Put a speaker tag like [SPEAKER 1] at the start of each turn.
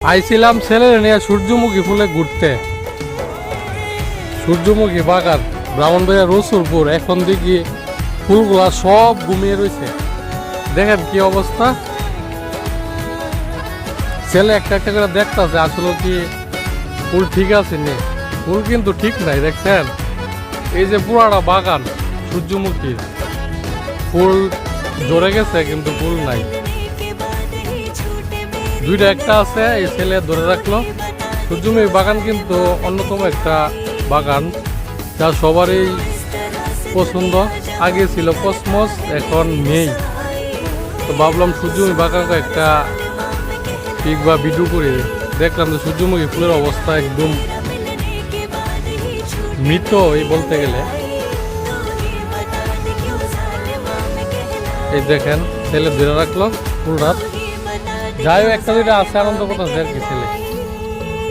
[SPEAKER 1] আইছিলাম ছেলে নিয়ে সূর্যমুখী ফুলে ঘুরতে, সূর্যমুখী বাগান ব্রাহ্মণবাড়িয়া রসুলপুর। এখন দেখি ফুলগুলা সব ঘুমিয়ে রয়েছে, দেখেন কি অবস্থা। ছেলে একটা একটা করে দেখতেছে আসলে কি ফুল ঠিক আছে নি, ফুল কিন্তু ঠিক নাই। দেখছেন এই যে পুরাটা বাগান সূর্যমুখীর, ফুল জড়ে গেছে কিন্তু ফুল নাই। দুইটা একটা আছে, এই ছেলে ধরে রাখলো। সূর্যমুখী বাগান কিন্তু অন্যতম একটা বাগান যা সবারই পছন্দ। আগে ছিল কসমস, এখন নেই। তো ভাবলাম সূর্যমুখী বাগানকে একটা পিক বা ভিডিও করে দেখলাম যে সূর্যমুখী ফুলের অবস্থা একদম মৃত এই বলতে গেলে। এই দেখেন ছেলে ধরে রাখলো ফুল রাত, যাই হোক একটা দুইটা আছে আনন্দ করতেছে আর কি ছেলে।